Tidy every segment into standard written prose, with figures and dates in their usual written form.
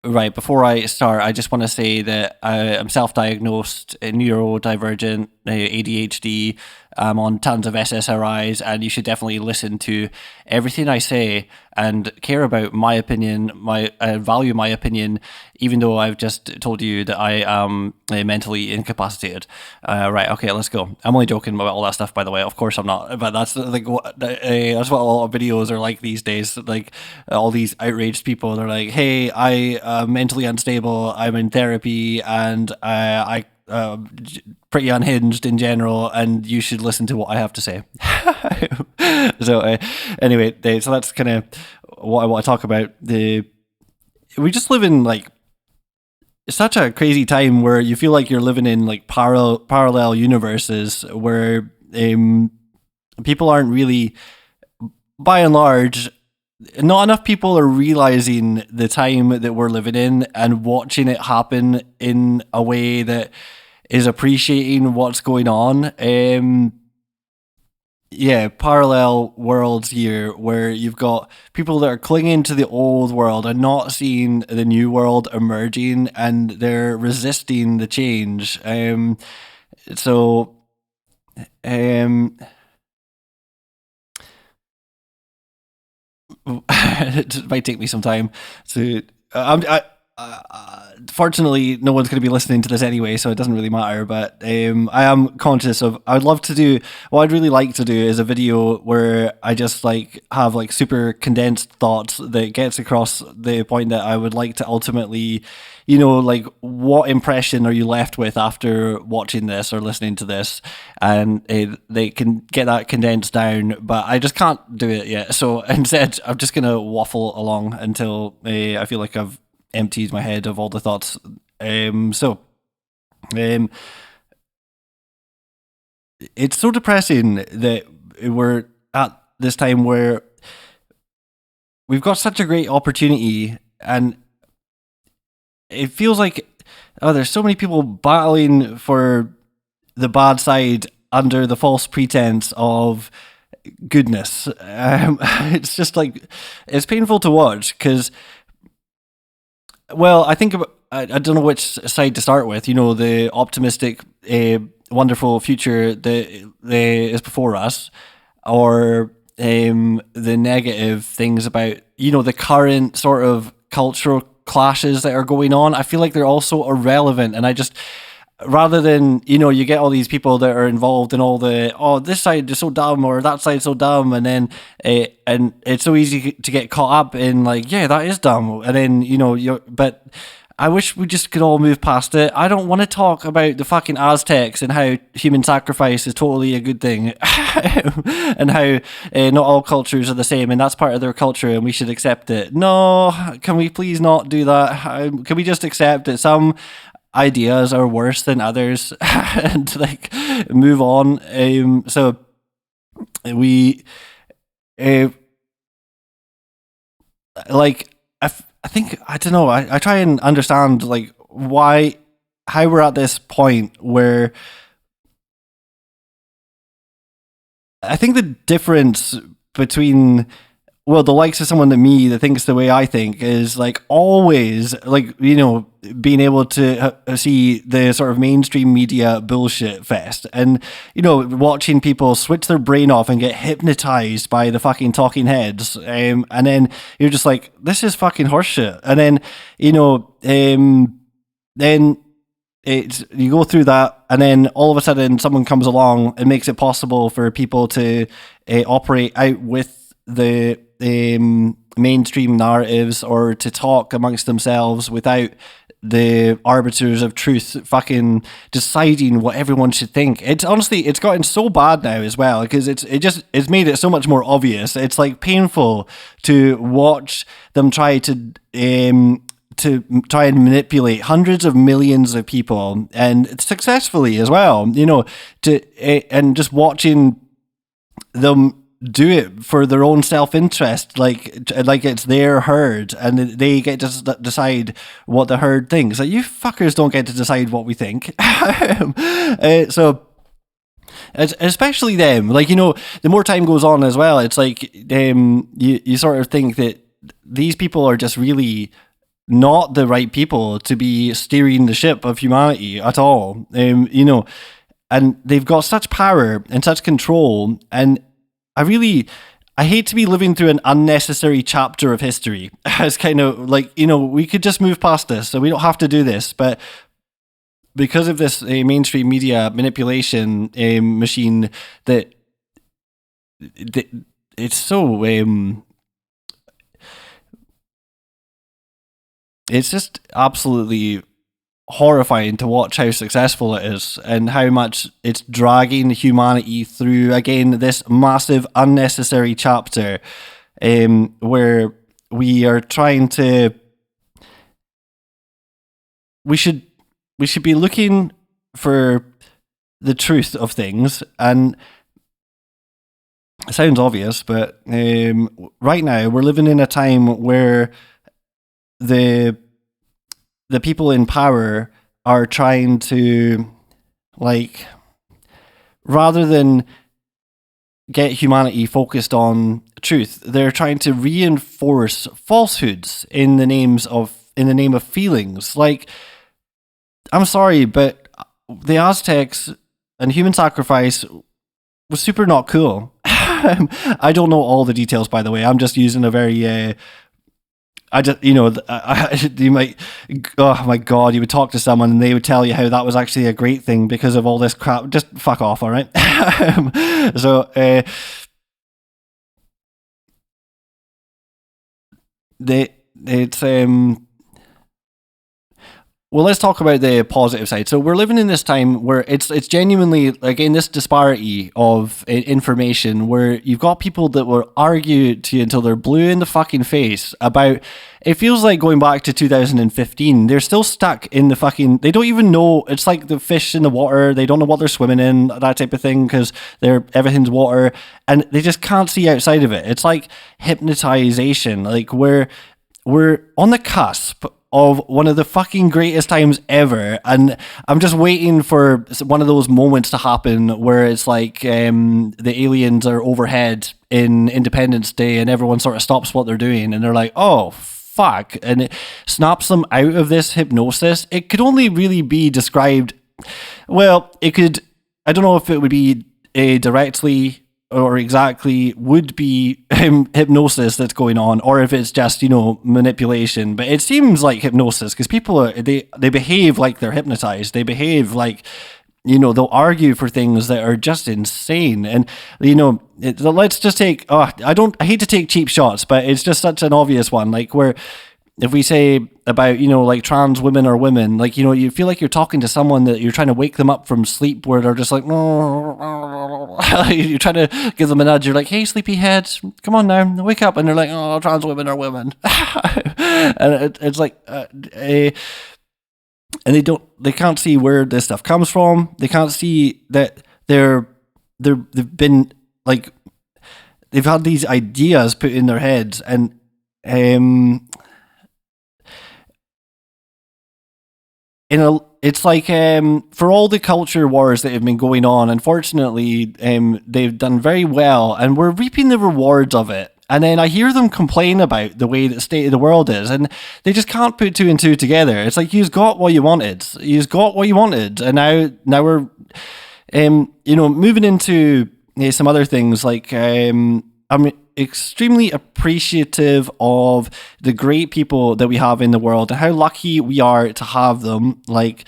Right, before I start, I just want to say that I'm self-diagnosed neurodivergent, ADHD. I'm on tons of SSRIs, and you should definitely listen to everything I say and care about my opinion, value my opinion, even though I've just told you that I am mentally incapacitated. Right, okay, let's go. I'm only joking about all that stuff, by the way. Of course, I'm not, but that's like that's what a lot of videos are like these days. Like all these outraged people, they're like, "Hey, I am mentally unstable. I'm in therapy, and pretty unhinged in general, and you should listen to what I have to say." So anyway, so that's kind of what I want to talk about. We just live in like such a crazy time where you feel like you're living in like parallel universes where people aren't really, by and large, not enough people are realizing the time that we're living in and watching it happen in a way that is appreciating what's going on. Parallel worlds here where you've got people that are clinging to the old world and not seeing the new world emerging, and they're resisting the change. It might take me some time to. Fortunately, no one's going to be listening to this anyway, so it doesn't really matter. But I am conscious of. I would love to do. What I'd really like to do is a video where I just like have like super condensed thoughts that gets across the point that I would like to ultimately, like what impression are you left with after watching this or listening to this, and they can get that condensed down. But I just can't do it yet. So instead, I'm just gonna waffle along until I feel like I've emptied my head of all the thoughts. It's so depressing that we're at this time where we've got such a great opportunity, and it feels like there's so many people battling for the bad side under the false pretense of goodness. It's just like, it's painful to watch because, well, I think I don't know which side to start with. The optimistic, wonderful future that is before us, or the negative things about the current sort of cultural clashes that are going on. I feel like they're also irrelevant, and I just, rather than you get all these people that are involved in all the this side is so dumb or that side's so dumb, and then and it's so easy to get caught up in like, yeah, that is dumb, and then but I wish we just could all move past it. I don't want to talk about the fucking Aztecs and how human sacrifice is totally a good thing, and how not all cultures are the same, and that's part of their culture, and we should accept it. No, can we please not do that? Can we just accept that some ideas are worse than others and like move on? So we like I think, I don't know, I try and understand like how we're at this point where I think the difference between, well, the likes of someone like me that thinks the way I think is like always like, being able to see the sort of mainstream media bullshit fest, and, watching people switch their brain off and get hypnotized by the fucking talking heads. And then you're just like, this is fucking horseshit. And then, then you go through that, and then all of a sudden someone comes along and makes it possible for people to operate out with the mainstream narratives, or to talk amongst themselves without the arbiters of truth fucking deciding what everyone should think. It's honestly, it's gotten so bad now as well, because it's made it so much more obvious. It's like painful to watch them try to try and manipulate hundreds of millions of people, and successfully as well, and just watching them do it for their own self-interest, like it's their herd, and they get to decide what the herd thinks. Like, you fuckers don't get to decide what we think. So especially them, like, the more time goes on as well, it's like you sort of think that these people are just really not the right people to be steering the ship of humanity at all. And they've got such power and such control. And I hate to be living through an unnecessary chapter of history. It's kind of like, we could just move past this, so we don't have to do this. But because of this mainstream media manipulation machine, that it's so it's just absolutely horrifying to watch how successful it is and how much it's dragging humanity through, again, this massive unnecessary chapter where we are trying to we should be looking for the truth of things. And it sounds obvious, but right now we're living in a time where the people in power are trying to, like, rather than get humanity focused on truth, they're trying to reinforce falsehoods in the name of feelings. Like, I'm sorry, but the Aztecs and human sacrifice was super not cool. I don't know all the details, by the way. I'm just using a very you might, oh my God, you would talk to someone and they would tell you how that was actually a great thing because of all this crap. Just fuck off, all right? So, well, let's talk about the positive side. So we're living in this time where it's genuinely, again, this disparity of information where you've got people that will argue to you until they're blue in the fucking face about, it feels like going back to 2015. They're still stuck in the fucking, they don't even know, it's like the fish in the water, they don't know what they're swimming in, that type of thing, because everything's water, and they just can't see outside of it. It's like hypnotization, like we're on the cusp of one of the fucking greatest times ever, and I'm just waiting for one of those moments to happen where it's like the aliens are overhead in Independence Day and everyone sort of stops what they're doing and they're like, oh fuck, and it snaps them out of this hypnosis. It could only really be described, well, it could, I don't know if it would be directly or exactly would be hypnosis that's going on, or if it's just, manipulation. But it seems like hypnosis, because people they behave like they're hypnotized. They behave like, they'll argue for things that are just insane. And, let's just take, I hate to take cheap shots, but it's just such an obvious one. Like, where if we say about, like trans women or women, like, you feel like you're talking to someone that you're trying to wake them up from sleep, where they're just like, you're trying to give them a nudge. You're like, hey, sleepyhead, come on now, wake up. And they're like, oh, trans women are women. And it's like, and they can't see where this stuff comes from. They can't see that they've been like, they've had these ideas put in their heads, and it's like for all the culture wars that have been going on, unfortunately, they've done very well, and we're reaping the rewards of it. And then I hear them complain about the way the state of the world is, and they just can't put two and two together. It's like, you've got what you wanted. You've got what you wanted, and now we're, moving into some other things. Like, I'm extremely appreciative of the great people that we have in the world and how lucky we are to have them. Like,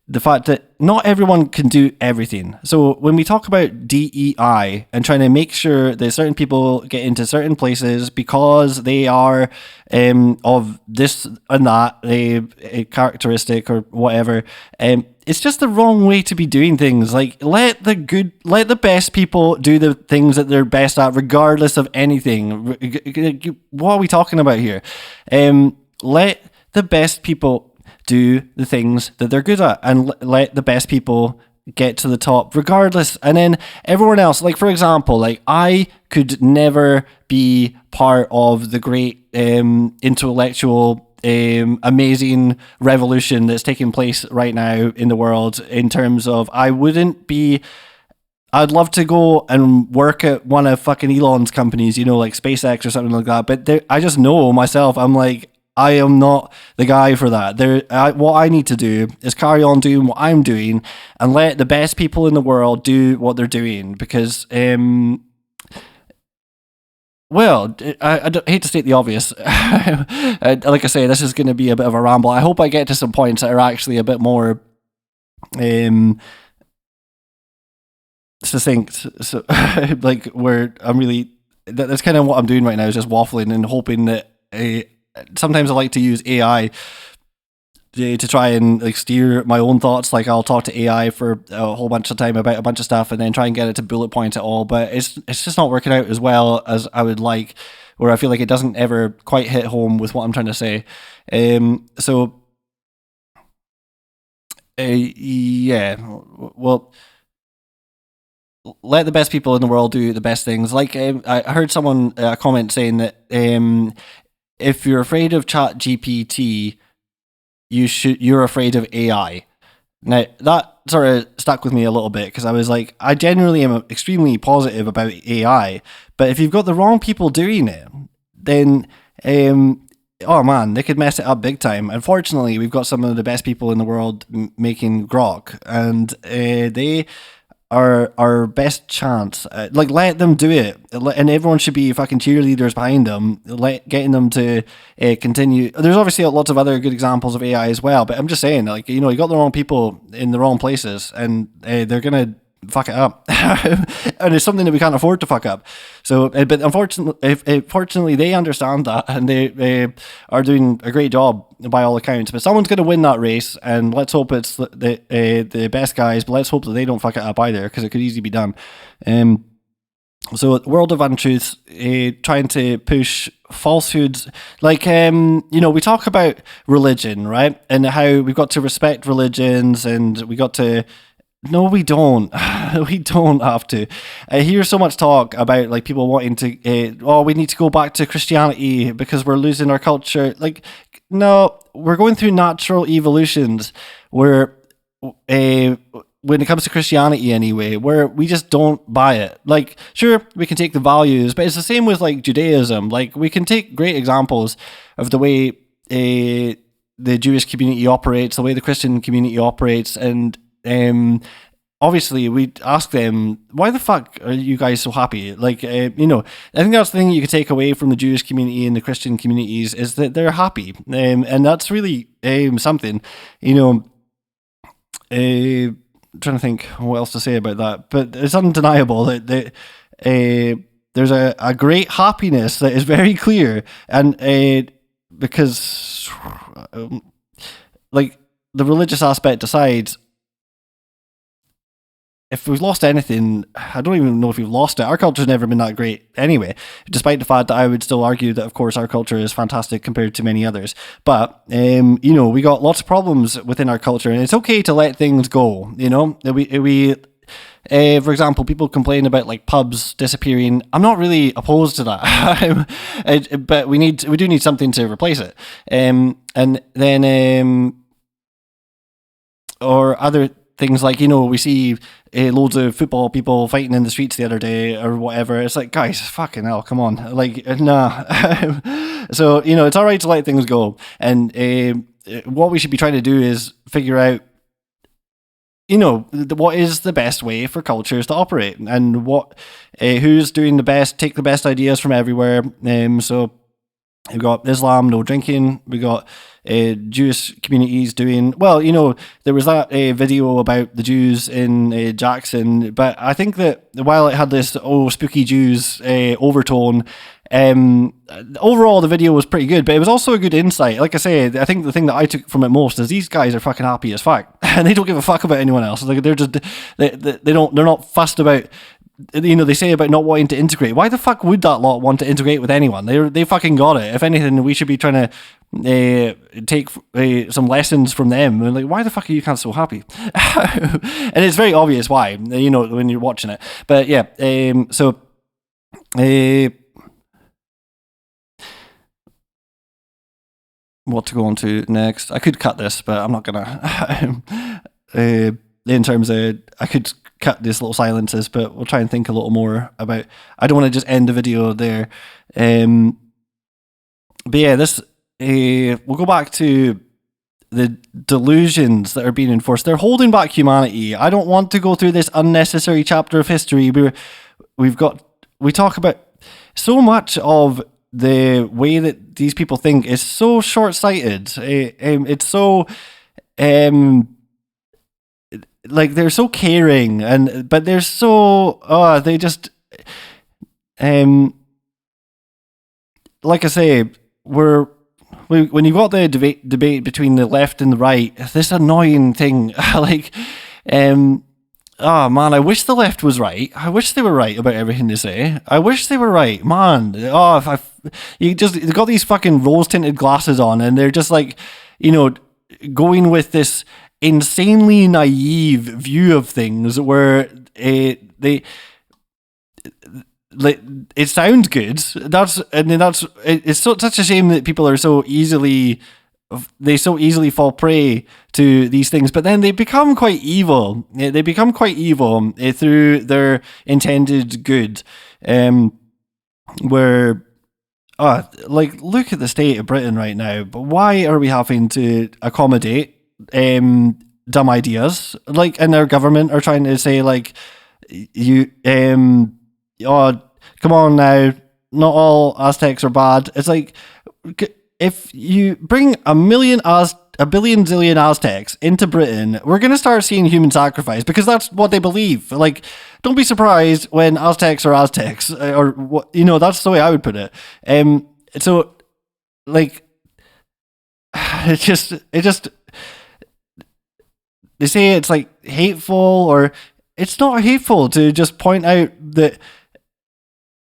the fact that not everyone can do everything. So when we talk about DEI and trying to make sure that certain people get into certain places because they are of this and that a characteristic or whatever, it's just the wrong way to be doing things. Like, let the best people do the things that they're best at, regardless of anything. What are we talking about here? Let the best people do the things that they're good at, and let the best people get to the top regardless. And then everyone else, like, for example, like, I could never be part of the great intellectual amazing revolution that's taking place right now in the world, in terms of, I'd love to go and work at one of fucking Elon's companies, like SpaceX or something like that. But I just know myself, I'm like, I am not the guy for that. What I need to do is carry on doing what I'm doing and let the best people in the world do what they're doing, because well, I hate to state the obvious. Like I say, this is going to be a bit of a ramble. I hope I get to some points that are actually a bit more succinct. So, like, where I'm really, that's kind of what I'm doing right now, is just waffling and hoping that sometimes I like to use AI to try and like steer my own thoughts. Like, I'll talk to AI for a whole bunch of time about a bunch of stuff and then try and get it to bullet point it all, but it's just not working out as well as I would like, where I feel like it doesn't ever quite hit home with what I'm trying to say. So yeah, well, let the best people in the world do the best things. Like, I heard someone comment saying that if you're afraid of Chat GPT, you're afraid of AI. Now, that sort of stuck with me a little bit, because I was like, I generally am extremely positive about AI, but if you've got the wrong people doing it, then oh man, they could mess it up big time. Unfortunately, we've got some of the best people in the world making grok, and they are our best chance. Like, let them do it, and everyone should be fucking cheerleaders behind them, getting them to continue. There's obviously lots of other good examples of AI as well, but I'm just saying, like, you got the wrong people in the wrong places, and they're gonna fuck it up, and it's something that we can't afford to fuck up. So, but fortunately, they understand that, and they are doing a great job by all accounts. But someone's going to win that race, and let's hope it's the best guys. But let's hope that they don't fuck it up either, because it could easily be done. So, World of Untruths, trying to push falsehoods. Like, we talk about religion, right? And how we've got to respect religions, and we got to. No, we don't. We don't have to. I hear so much talk about, like, people wanting to, we need to go back to Christianity because we're losing our culture. Like, no, we're going through natural evolutions where, when it comes to Christianity anyway, where we just don't buy it. Like, sure, we can take the values, but it's the same with, like, Judaism. Like, we can take great examples of the way the Jewish community operates, the way the Christian community operates, and obviously we ask them, why the fuck are you guys so happy? Like, I think that's the thing you could take away from the Jewish community and the Christian communities, is that they're happy, and that's really something. Trying to think what else to say about that, but it's undeniable that there's a great happiness that is very clear, and because like, the religious aspect aside, if we've lost anything, I don't even know if we've lost it. Our culture's never been that great anyway, despite the fact that I would still argue that, of course, our culture is fantastic compared to many others. But, we got lots of problems within our culture, and it's okay to let things go, We for example, people complain about, like, pubs disappearing. I'm not really opposed to that, but we do need something to replace it. And then, or other things like, we see loads of football people fighting in the streets the other day or whatever. It's like, guys, fucking hell, come on. Like, nah. So, it's all right to let things go. And what we should be trying to do is figure out, what is the best way for cultures to operate, and who's doing the best, take the best ideas from everywhere. So we've got Islam, no drinking. We got Jewish communities doing well. There was that video about the Jews in Jackson, but I think that while it had this spooky Jews overtone, overall the video was pretty good. But it was also a good insight. Like I say, I think the thing that I took from it most is these guys are fucking happy as fuck, and they don't give a fuck about anyone else. Like, they're not fussed about. They say about not wanting to integrate. Why the fuck would that lot want to integrate with anyone? They fucking got it. If anything, we should be trying to take some lessons from them. And, like, why the fuck are you guys so happy? And it's very obvious why, when you're watching it. But yeah, so what to go on to next? I could cut this, but I'm not gonna. In terms of, I could cut these little silences, but we'll try and think a little more about. I don't want to just end the video there. But yeah, this we'll go back to the delusions that are being enforced. They're holding back humanity. I don't want to go through this unnecessary chapter of history. We talk about so much of the way that these people think is so short-sighted. It's so like they're so caring, but they're so they just like I say, when you've got the debate between the left and the right, this annoying thing, like, oh man, I wish the left was right. I wish they were right about everything they say. I wish they were right, man. Oh, they've got these fucking rose tinted glasses on, and they're just like, going with this insanely naive view of things where it sounds good. It's such a shame that people are so easily fall prey to these things, but then they become quite evil. They become quite evil through their intended good. Where, look at the state of Britain right now. But why are we having to accommodate dumb ideas? Like, and our government are trying to say, like, come on now, not all Aztecs are bad. It's like, if you bring a billion zillion Aztecs into Britain, we're going to start seeing human sacrifice, because that's what they believe. Like, don't be surprised when Aztecs are Aztecs, or what, that's the way I would put it. So, like, it just, they say it's like hateful, or it's not hateful to just point out that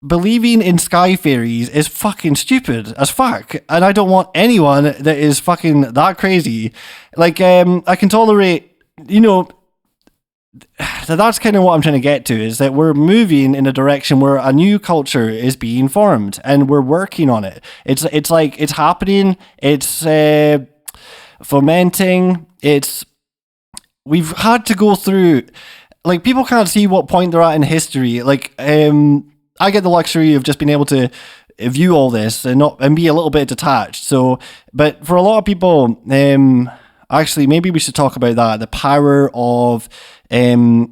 believing in sky fairies is fucking stupid as fuck, and I don't want anyone that is fucking that crazy. Like, I can tolerate, that's kind of what I'm trying to get to, is that we're moving in a direction where a new culture is being formed, and we're working on it. It's like, it's happening, it's fomenting, we've had to go through, like, people can't see what point they're at in history. Like, I get the luxury of just being able to view all this and be a little bit detached. So, but for a lot of people, actually, maybe we should talk about that, the power of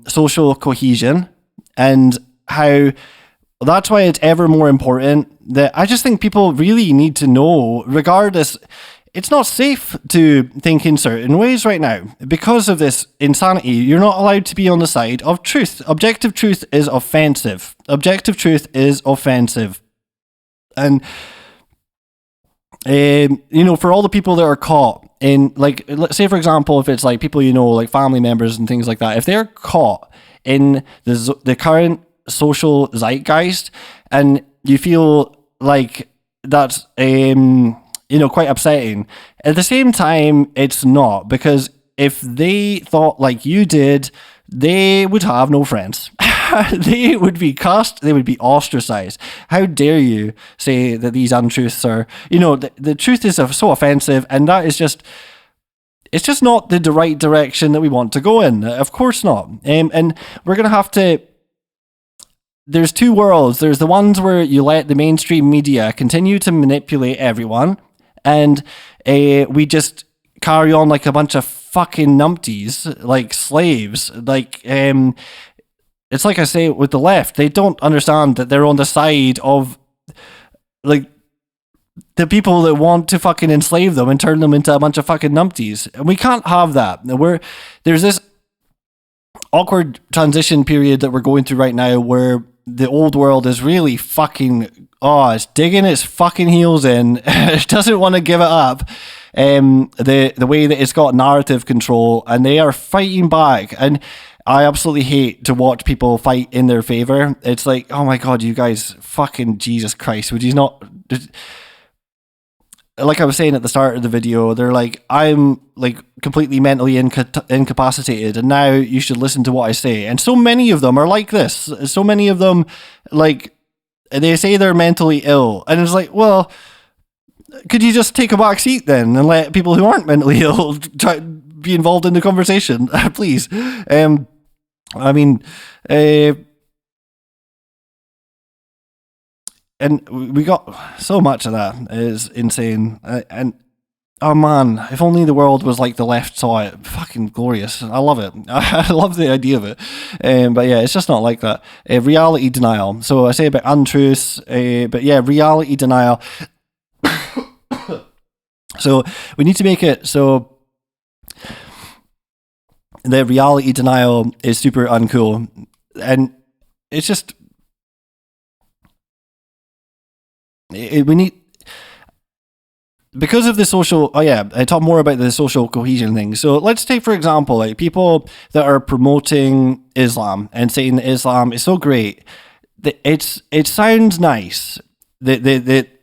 social cohesion, and how that's why it's ever more important that I just think people really need to know, regardless. It's not safe to think in certain ways right now because of this insanity. You're not allowed to be on the side of truth. Objective truth is offensive. Objective truth is offensive. And, for all the people that are caught in, like, let's say, for example, if it's like people, like family members and things like that, if they're caught in the current social zeitgeist, and you feel like that's, quite upsetting. At the same time, it's not, because if they thought like you did, they would have no friends. They would be cussed. They would be ostracized. How dare you say that these untruths are, the truth is so offensive, and that is just, it's just not the right direction that we want to go in. Of course not. And we're going to have to, there's two worlds. There's the ones where you let the mainstream media continue to manipulate everyone, and we just carry on like a bunch of fucking numpties, like slaves. Like, it's like I say with the left, they don't understand that they're on the side of, like, the people that want to fucking enslave them and turn them into a bunch of fucking numpties. And we can't have that. There's this awkward transition period that we're going through right now, where the old world is really fucking, it's digging its fucking heels in. It doesn't want to give it up. The way that it's got narrative control, and they are fighting back. And I absolutely hate to watch people fight in their favor. It's like, oh my God, you guys, fucking Jesus Christ, would you not? Like I was saying at the start of the video, they're like, I'm like completely mentally incapacitated, and now you should listen to what I say. And so many of them are like this. So many of them, like, they say they're mentally ill, and it's like, well, could you just take a back seat then and let people who aren't mentally ill be involved in the conversation, please? I mean, and we got so much of that. It's insane. And oh man, if only the world was like the left saw it. Fucking glorious. I love it. I love the idea of it. But yeah, it's just not like that. Reality denial. So I say about untruths, but yeah, reality denial. So we need to make it so the reality denial is super uncool. And it's just, we need, because of the social, I talk more about the social cohesion thing. So let's take, for example, like people that are promoting Islam and saying that Islam is so great. It sounds nice that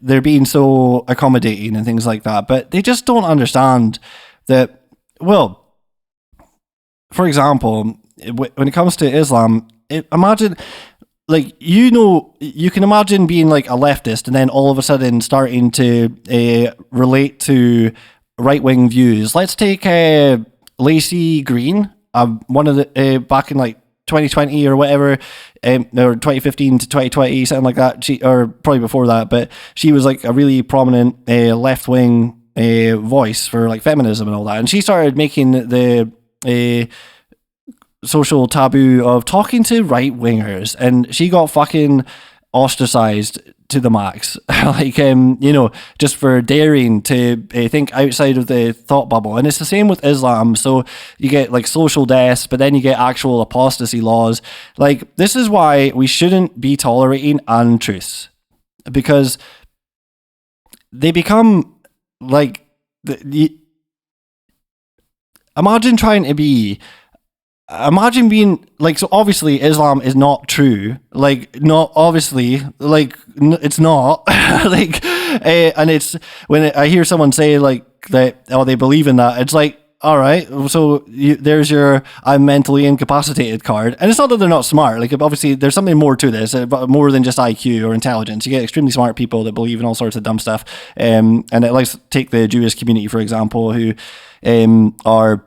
they're being so accommodating and things like that, but they just don't understand that, well, for example, when it comes to Islam, imagine, like, you can imagine being like a leftist and then all of a sudden starting to relate to right-wing views. Let's take Lacey Green, one of the back in like 2020 or whatever, or 2015 to 2020, something like that. Or probably before that, but she was like a really prominent left-wing voice for like feminism and all that. And she started making the social taboo of talking to right wingers, and she got fucking ostracized to the max. Like, just for daring to think outside of the thought bubble. And it's the same with Islam. So you get like social deaths, but then you get actual apostasy laws. Like, this is why we shouldn't be tolerating untruths, because they become like imagine being like, so obviously Islam is not true, like, not obviously, like, it's not like, and it's when I hear someone say like that, oh, they believe in that, it's like, all right, so there's your I'm mentally incapacitated card. And it's not that they're not smart, like, obviously there's something more to this, more than just IQ or intelligence. You get extremely smart people that believe in all sorts of dumb stuff, and let's take the Jewish community, for example, who are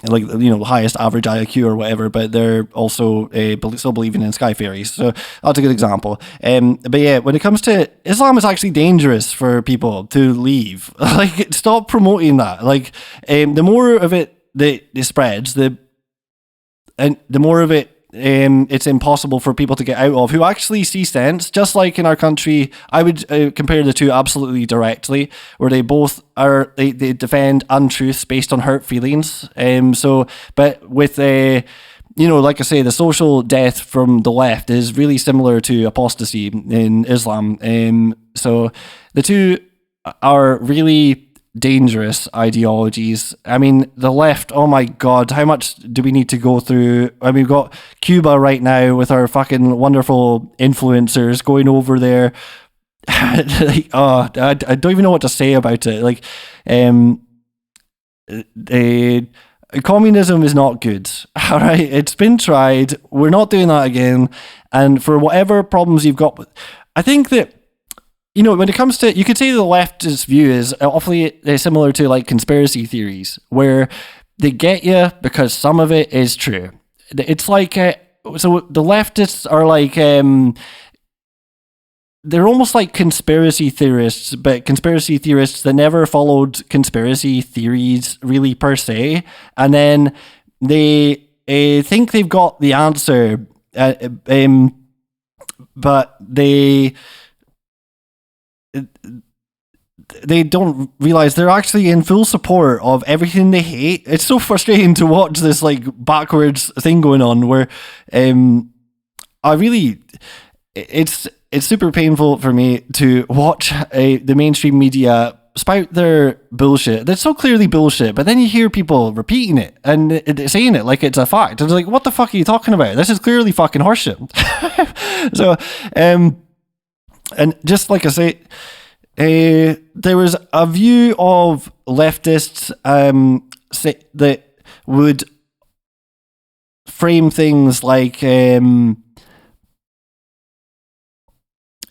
like, the highest average IQ or whatever, but they're also still believing in sky fairies. So that's a good example. But yeah, when it comes to Islam, it's actually dangerous for people to leave. Like, stop promoting that. Like, the more of it that it spreads, the more of it it's impossible for people to get out of, who actually see sense. Just like in our country, I would compare the two absolutely directly, where they both are, they defend untruths based on hurt feelings. But with like I say, the social death from the left is really similar to apostasy in Islam. So the two are really dangerous ideologies. I mean, the left, oh my god, how much do we need to go through? I mean, we've got Cuba right now with our fucking wonderful influencers going over there. Like, oh, I don't even know what to say about it. Like, communism is not good. All right, it's been tried. We're not doing that again. And for whatever problems you've got, I think that, when it comes to, you could say the leftist view is awfully similar to like conspiracy theories, where they get you because some of it is true. It's like, so the leftists are like, they're almost like conspiracy theorists, but conspiracy theorists that never followed conspiracy theories really per se. And then they think they've got the answer, but they don't realize they're actually in full support of everything they hate. It's so frustrating to watch this like backwards thing going on, where it's super painful for me to watch the mainstream media spout their bullshit. That's so clearly bullshit, but then you hear people repeating it and saying it like it's a fact. It's like, what the fuck are you talking about? This is clearly fucking horseshit. So, and just like I say, there was a view of leftists that would frame things like,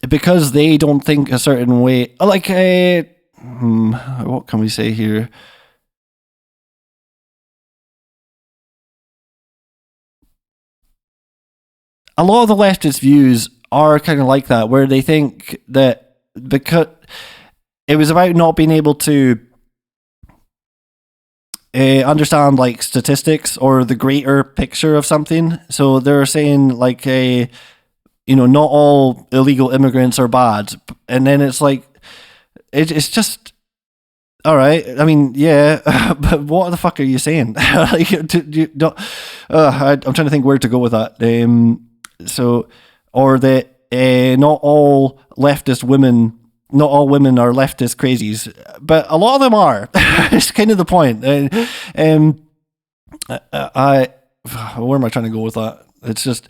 because they don't think a certain way, like, what can we say here? A lot of the leftist views are kind of like that, where they think that because it was about not being able to understand like statistics or the greater picture of something. So they're saying like not all illegal immigrants are bad, and then it's like it's just all right. I mean, yeah, but what the fuck are you saying? Like, you don't. I'm trying to think where to go with that. So, or that not all women are leftist crazies, but a lot of them are. It's kind of the point. Where am I trying to go with that? It's just,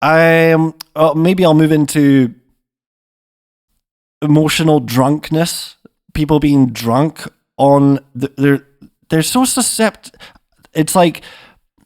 maybe I'll move into emotional drunkenness. People being drunk on they're so susceptible. It's like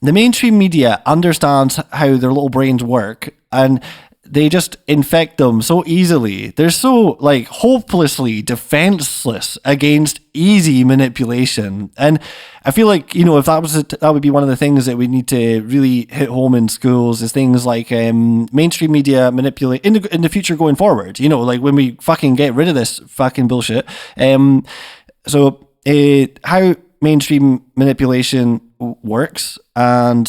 the mainstream media understands how their little brains work, and they just infect them so easily. They're so like hopelessly defenseless against easy manipulation. And I feel like, if that would be one of the things that we need to really hit home in schools, is things like mainstream media manipulate in the future going forward, like when we fucking get rid of this fucking bullshit. So how mainstream manipulation works, and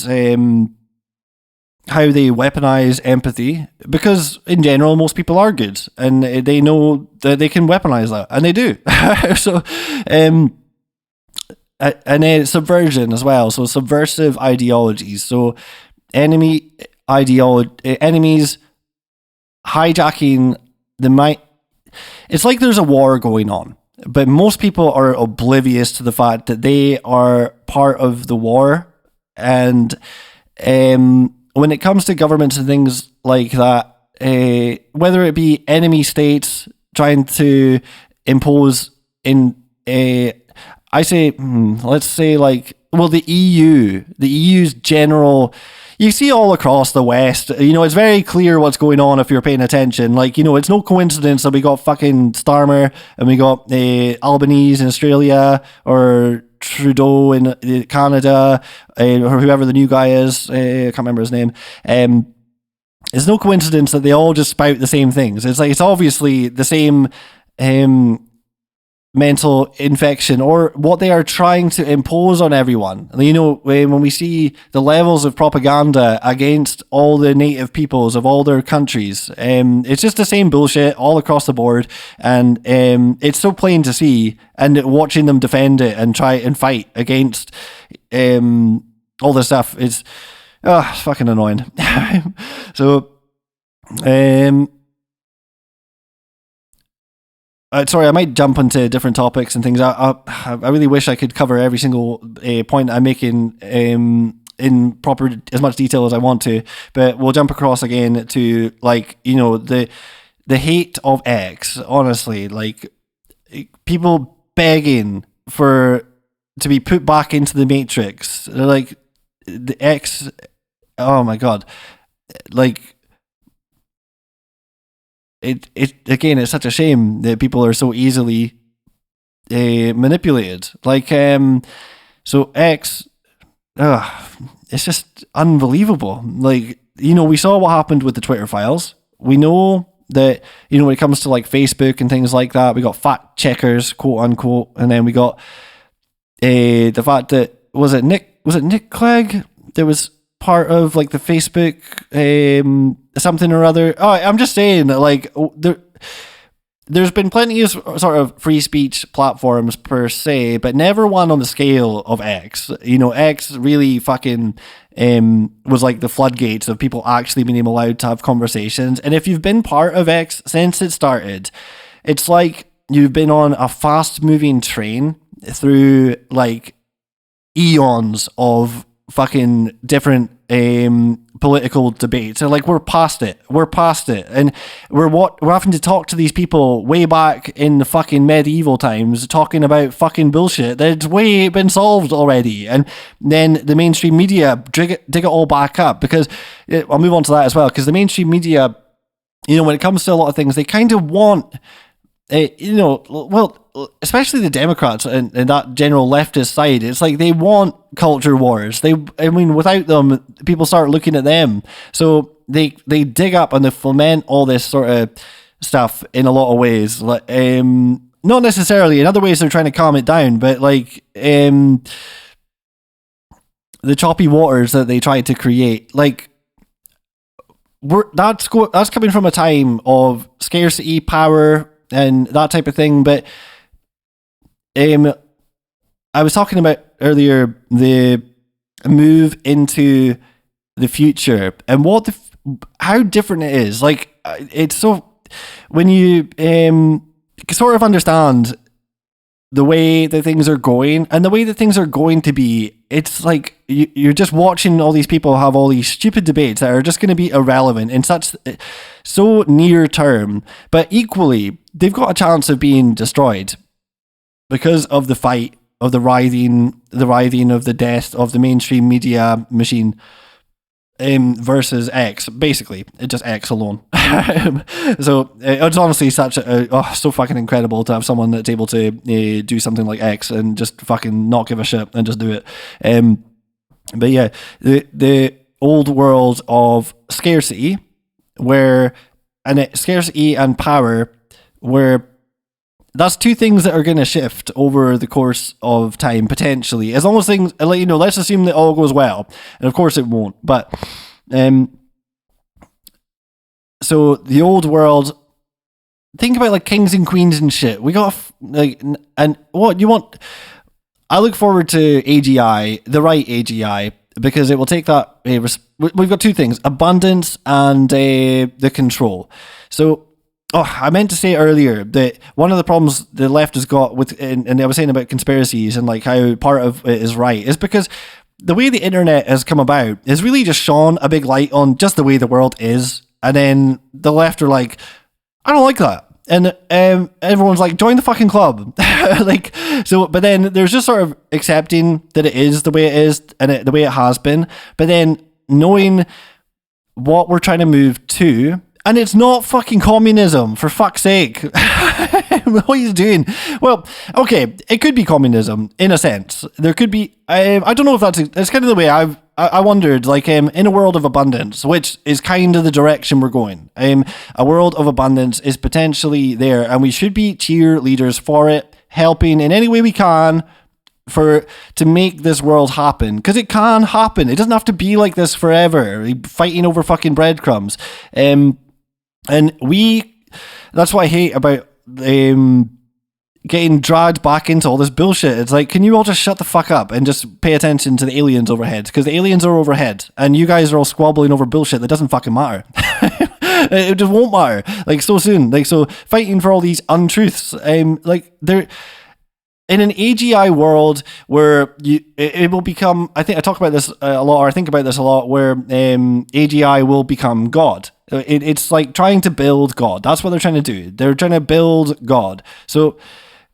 how they weaponize empathy, because in general most people are good and they know that they can weaponize that, and they do. So and then subversion as well, so subversive ideologies, so enemies hijacking the mind. It's like there's a war going on, but most people are oblivious to the fact that they are part of the war. And when it comes to governments and things like that, whether it be enemy states trying to impose let's say like, well, the EU's general, you see all across the West, it's very clear what's going on if you're paying attention. Like, it's no coincidence that we got fucking Starmer and we got Albanese in Australia, or Trudeau in Canada, or whoever the new guy is. I can't remember his name. It's no coincidence that they all just spout the same things. It's like, it's obviously the same mental infection, or what they are trying to impose on everyone. When we see the levels of propaganda against all the native peoples of all their countries, it's just the same bullshit all across the board, and it's so plain to see, and watching them defend it and try and fight against all this stuff is it's fucking annoying. So sorry, I might jump into different topics and things. I really wish I could cover every single point I'm making in proper as much detail as I want to, but we'll jump across again to like, the hate of X. Honestly, like, people begging to be put back into the Matrix. They're like, the X. Oh my god, like. It's such a shame that people are so easily manipulated. Like, so X, it's just unbelievable. Like, we saw what happened with the Twitter files. We know that, when it comes to like Facebook and things like that, we got fact checkers, quote unquote, and then we got the fact that was it Nick Clegg that was part of like the Facebook something or other. Oh, I'm just saying that like there's been plenty of sort of free speech platforms per se, but never one on the scale of X. X really fucking was like the floodgates of people actually being allowed to have conversations. And if you've been part of X since it started, it's like you've been on a fast moving train through like eons of fucking different political debates, and like we're past it, and we're having to talk to these people way back in the fucking medieval times, talking about fucking bullshit that's way been solved already, and then the mainstream media dig it all back up, because I'll move on to that as well, because the mainstream media, when it comes to a lot of things, they kind of want especially the Democrats and that general leftist side, it's like they want culture wars. Without them, people start looking at them. So they dig up and they foment all this sort of stuff in a lot of ways. Not necessarily. In other ways, they're trying to calm it down, but the choppy waters that they try to create, that's coming from a time of scarcity, power, and that type of thing. But I was talking about earlier the move into the future and how different it is. It's so when you sort of understand the way that things are going and the way that things are going to be, it's like you're just watching all these people have all these stupid debates that are just going to be irrelevant and so near term, but equally they've got a chance of being destroyed because of the fight of the writhing of the death of the mainstream media machine. Versus X, basically, it's just X alone. So it's honestly so fucking incredible to have someone that's able to do something like X and just fucking not give a shit and just do it. But yeah, the old world of scarcity, scarcity and power, where that's two things that are going to shift over the course of time, potentially. As long as things, let's assume that all goes well. And of course it won't. But, so the old world, think about kings and queens and shit. We got, and what you want, I look forward to AGI, the right AGI, because it will take that, we've got two things, abundance and the control. So, I meant to say earlier that one of the problems the left has got and I was saying about conspiracies and how part of it is right, is because the way the internet has come about is really just shone a big light on just the way the world is. And then the left are like, I don't like that. And everyone's like, join the fucking club. But then there's just sort of accepting that it is the way it is and the way it has been. But then knowing what we're trying to move to, and it's not fucking communism, for fuck's sake. What are you doing? Well, okay, it could be communism, in a sense. There could be, I don't know if it's kind of the way I wondered, in a world of abundance, which is kind of the direction we're going. A world of abundance is potentially there, and we should be cheerleaders for it, helping in any way we can to make this world happen, because it can happen. It doesn't have to be like this forever, fighting over fucking breadcrumbs. And that's what I hate about getting dragged back into all this bullshit. It's like, can you all just shut the fuck up and just pay attention to the aliens overhead? Because the aliens are overhead, and you guys are all squabbling over bullshit that doesn't fucking matter. It just won't matter, so soon. So fighting for all these untruths, they're in an AGI world where it will become, I talk about this a lot, or I think about this a lot, where AGI will become God. It's like trying to build God. That's what they're trying to do. They're trying to build God. So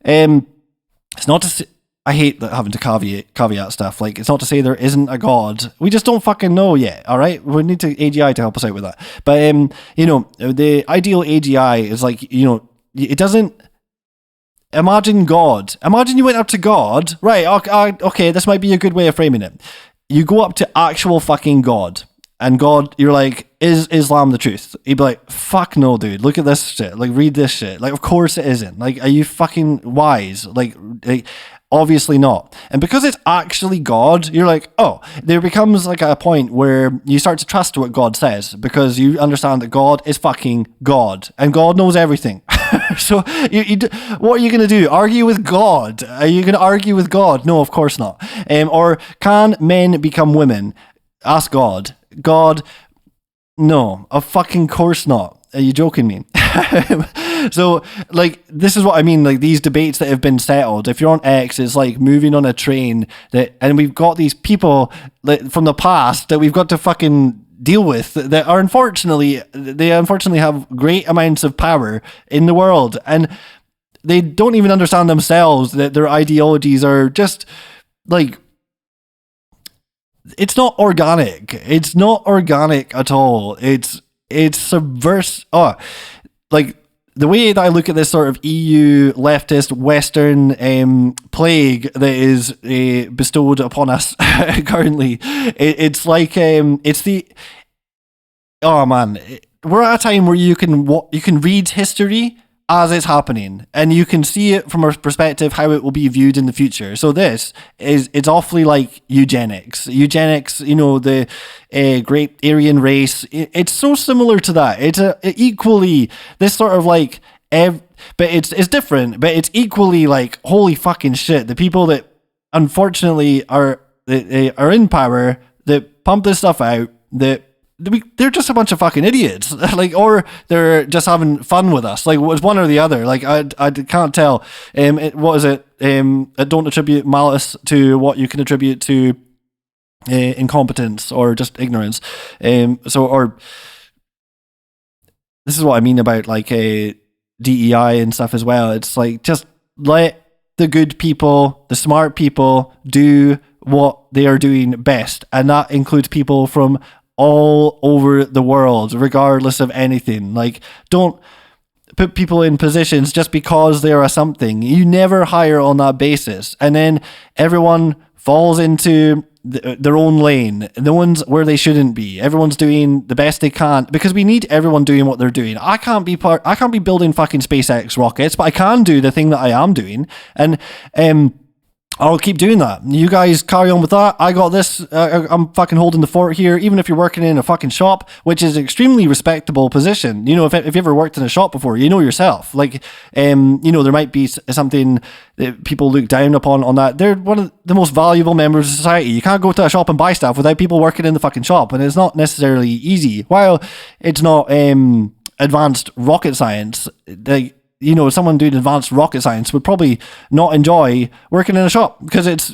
it's not to say, I hate having to caveat stuff. It's not to say there isn't a God. We just don't fucking know yet, all right? We need AGI to help us out with that. But, the ideal AGI is it doesn't, imagine God. Imagine you went up to God. Right, okay, this might be a good way of framing it. You go up to actual fucking God. And God, you're like, is Islam the truth? He'd be like, fuck no, dude. Look at this shit. Read this shit. Of course it isn't. Are you fucking wise? Obviously not. And because it's actually God, you're like, oh, there becomes a point where you start to trust what God says, because you understand that God is fucking God and God knows everything. So what are you going to do? Argue with God? Are you going to argue with God? No, of course not. Or can men become women? Ask God. God, no, of fucking course not. Are you joking me? So, this is what I mean, these debates that have been settled. If you're on X, it's like moving on a train, and we've got these people from the past that we've got to fucking deal with that are unfortunately have great amounts of power in the world, and they don't even understand themselves that their ideologies are just it's not organic. It's not organic at all. It's subversive. the way that I look at this sort of EU leftist Western plague that is bestowed upon us currently, it's like oh man, we're at a time where you can read history as it's happening, and you can see it from a perspective how it will be viewed in the future. So it's awfully like eugenics, the great Aryan race. It's so similar to that. It's equally this sort of like, but it's different, but it's equally like, holy fucking shit, the people that unfortunately are in power, that pump this stuff out, that they're just a bunch of fucking idiots, like, or they're just having fun with us. Like, it's one or the other. Like, I can't tell. What is it? Don't attribute malice to what you can attribute to incompetence or just ignorance. Or this is what I mean about like DEI and stuff as well. It's like, just let the good people, the smart people, do what they are doing best, and that includes people from all over the world, regardless of anything. Like, don't put people in positions just because they're a something. You never hire on that basis, and then everyone falls into their own lane. No one's where they shouldn't be. Everyone's doing the best they can, because we need everyone doing what they're doing. I can't be building fucking SpaceX rockets, but I can do the thing that I am doing, and I'll keep doing that. You guys carry on with that. I got this. I'm fucking holding the fort here, even if you're working in a fucking shop, which is an extremely respectable position. You know, if you ever worked in a shop before, you know yourself. Like, there might be something that people look down upon on that. They're one of the most valuable members of society. You can't go to a shop and buy stuff without people working in the fucking shop, and it's not necessarily easy. While it's not advanced rocket science, someone doing advanced rocket science would probably not enjoy working in a shop, because it's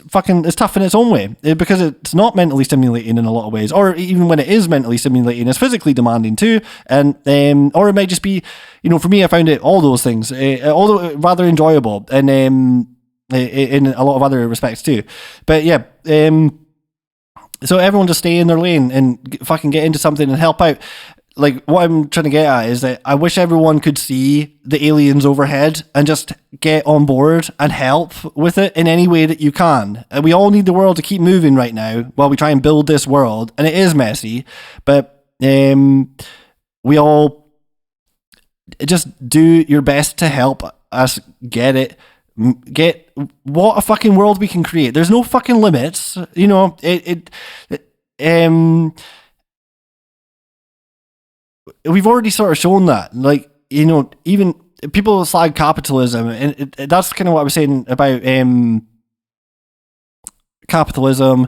tough in its own way, because it's not mentally stimulating in a lot of ways, or even when it is mentally stimulating, it's physically demanding too. And or it might just be, for me, I found it all those things, although rather enjoyable, and in a lot of other respects too. But yeah, so everyone just stay in their lane and fucking get into something and help out. Like, what I'm trying to get at is that I wish everyone could see the aliens overhead and just get on board and help with it in any way that you can. And we all need the world to keep moving right now while we try and build this world. And it is messy, but we all just do your best to help us get what a fucking world we can create. There's no fucking limits, we've already sort of shown that, like, even people slag capitalism, and that's kind of what I was saying about capitalism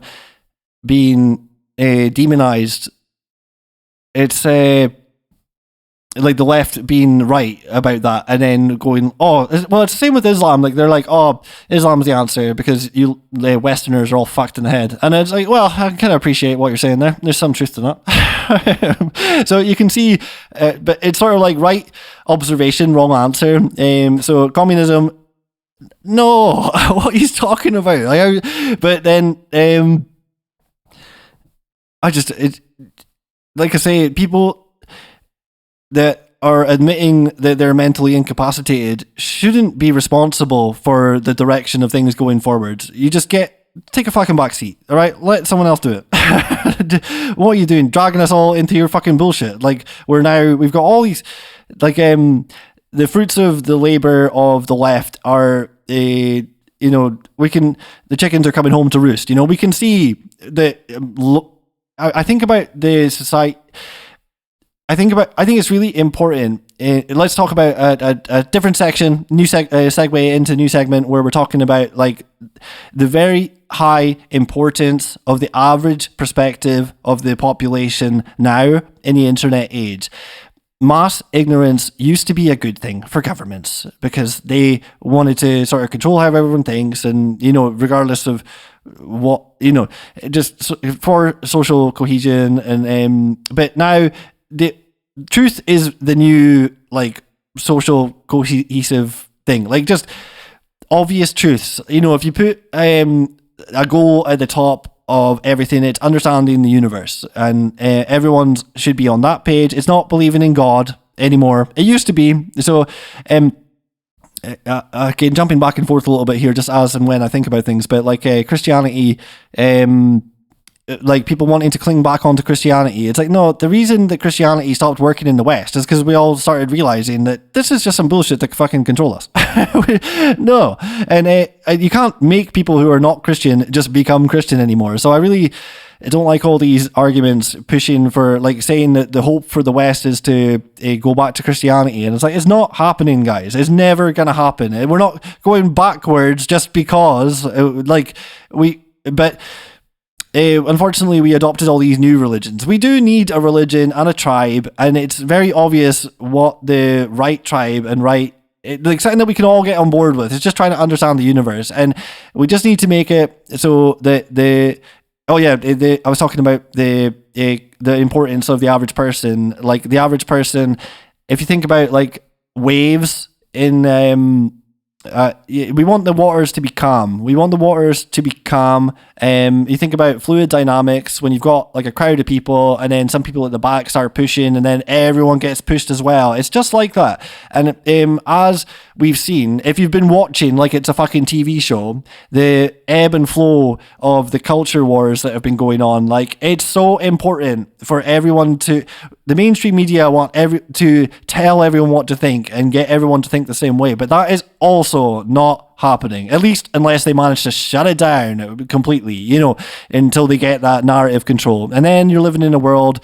being demonized. It's like the left being right about that, and then going, oh, well, it's the same with Islam. Like, they're like, oh, Islam's the answer because the Westerners are all fucked in the head. And it's like, well, I kind of appreciate what you're saying there. There's some truth to that. So you can see, but it's sort of like right observation, wrong answer. So communism, no, what he's talking about. But then like I say, people that are admitting that they're mentally incapacitated shouldn't be responsible for the direction of things going forward. You just take a fucking back seat, all right? Let someone else do it. What are you doing? Dragging us all into your fucking bullshit. Like, we've got all these, like, the fruits of the labor of the left are, the chickens are coming home to roost. We can see that. I think about the society. I think it's really important. Let's talk about a different section, segue into a new segment where we're talking about, like, the very high importance of the average perspective of the population now in the internet age. Mass ignorance used to be a good thing for governments because they wanted to sort of control how everyone thinks, and, regardless of what, just for social cohesion. And but now the truth is the new, like, social cohesive thing, like, just obvious truths. If you put a goal at the top of everything, it's understanding the universe, and everyone should be on that page. It's not believing in God, anymore. It used to be. So, again, jumping back and forth a little bit here, just as and when I think about things, but like Christianity, like people wanting to cling back onto Christianity. It's like, no, the reason that Christianity stopped working in the West is because we all started realizing that this is just some bullshit to fucking control us. No. And you can't make people who are not Christian just become Christian anymore. So I don't like all these arguments pushing for, like, saying that the hope for the West is to go back to Christianity. And it's like, it's not happening, guys. It's never going to happen. We're not going backwards just because, unfortunately, we adopted all these new religions. We do need a religion and a tribe, and it's very obvious what the right tribe and like something that we can all get on board with. It's just trying to understand the universe, and we just need to make it so that I was talking about the importance of the average person. Like the average person, if you think about like waves in we want the waters to be calm. You think about fluid dynamics when you've got like a crowd of people and then some people at the back start pushing and then everyone gets pushed as well. It's just like that. And as we've seen, if you've been watching like it's a fucking TV show, the ebb and flow of the culture wars that have been going on, like it's so important for everyone the mainstream media want to tell everyone what to think and get everyone to think the same way. But that is also not happening, at least unless they manage to shut it down completely, until they get that narrative control. And then you're living in a world